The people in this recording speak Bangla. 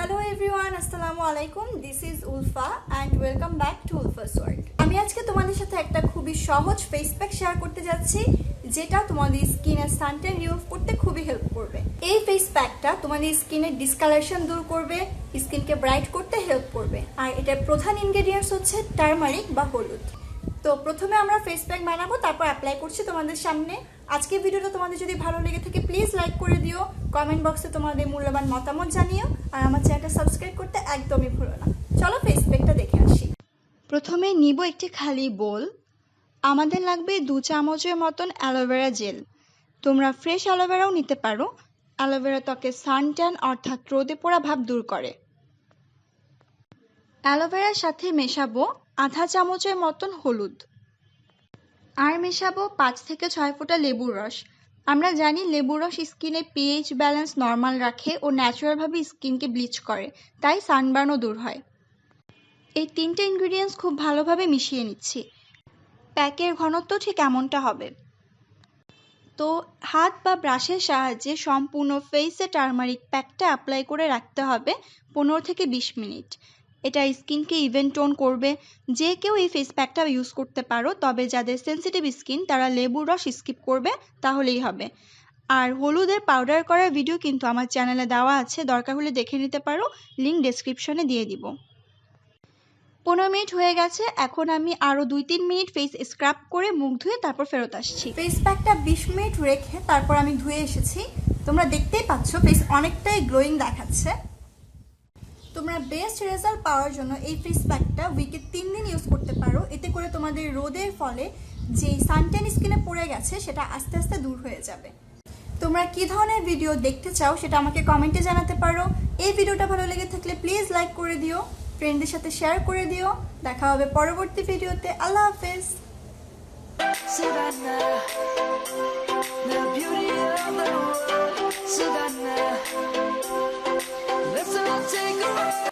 Hello everyone, Assalamualaikum. This is Ulfa and welcome back to Ulfa's World. আমি আজকে তোমাদের সাথে একটা খুবই সহজ ফেস প্যাক শেয়ার করতে যাচ্ছি যেটা তোমাদের স্কিনের সানট্যান রিমুভ করতে খুবই হেল্প করবে। এই ফেস প্যাকটা তোমাদের স্কিনের ডিসকালারেশন দূর করবে, স্কিনকে ব্রাইট করতে হেল্প করবে। আর এটার প্রধান ইনগ্রেডিয়েন্টস হচ্ছে টারমারিক বা হলুদ। তো প্রথমে আমরা ফেস প্যাক বানাবো, তারপর অ্যাপ্লাই করছি তোমাদের সামনে। আজকের ভিডিওটা তোমাদের যদি ভালো লেগে থাকে প্লিজ লাইক করে দিও, কমেন্ট বক্সে তোমাদের মূল্যবান মতামত জানিও, আর আমার চ্যানেলটা সাবস্ক্রাইব করতে একদমই ভুলো না। চলো ফেস প্যাকটা দেখে আসি। প্রথমে নিব একটি খালি বোল। আমাদের লাগবে 2 চামচের মতন অ্যালোভেরা জেল। তোমরা ফ্রেশ অ্যালোভেরাও নিতে পারো। অ্যালোভেরা ত্বকের সানট্যান অর্থাৎ রোদে পোড়া ভাব দূর করে। অ্যালোভেরার সাথে মেশাবো আধা চামচের মতন হলুদ, আর মেশাবো 5 থেকে 6 ফোঁটা লেবুর রস। আমরা জানি লেবুর রস স্কিনে পিএইচ ব্যালেন্স নর্মাল রাখে ও ন্যাচারালভাবে স্কিনকে ব্লিচ করে, তাই সানবার্নও দূর হয়। এই 3টে ইনগ্রিডিয়েন্টস খুব ভালোভাবে মিশিয়ে নিচ্ছি। প্যাকের ঘনত্ব ঠিক এমনটা হবে। তো হাত বা ব্রাশের সাহায্যে সম্পূর্ণ ফেসে টারমারিক প্যাকটা অ্যাপ্লাই করে রাখতে হবে 15 থেকে 20 মিনিট। এটা স্কিনকে ইভেন টোন করবে। যে কেউ এই ফেস প্যাকটা ইউজ করতে পারো, তবে যাদের সেন্সিটিভ স্কিন তারা লেবুর রস স্কিপ করবে, তাহলেই হবে। আর হলুদের পাউডার করার ভিডিও কিন্তু আমার চ্যানেলে দেওয়া আছে, দরকার হলে দেখে নিতে পারো, লিঙ্ক ডেসক্রিপশনে দিয়ে দিব। 15 মিনিট হয়ে গেছে। এখন আমি আরও 2-3 মিনিট ফেস স্ক্রাব করে মুখ ধুয়ে তারপর ফেরত আসছি। ফেস প্যাকটা 20 মিনিট রেখে তারপর আমি ধুয়ে এসেছি। তোমরা দেখতেই পাচ্ছ ফেস অনেকটাই গ্লোয়িং দেখাচ্ছে। তোমরা বেস্ট রেজাল্ট পাওয়ার জন্য এই ফেস প্যাকটা উইকে 3 দিন ইউজ করতে পারো। এতে করে তোমাদের রোদের ফলে যে সানট্যান স্কিনে পড়ে গেছে সেটা আস্তে আস্তে দূর হয়ে যাবে। তোমরা কী ধরনের ভিডিও দেখতে চাও সেটা আমাকে কমেন্টে জানাতে পারো। এই ভিডিওটা ভালো লেগে থাকলে প্লিজ লাইক করে দিও, ফ্রেন্ডদের সাথে শেয়ার করে দিও। দেখা হবে পরবর্তী ভিডিওতে। আল্লাহ হাফেজ।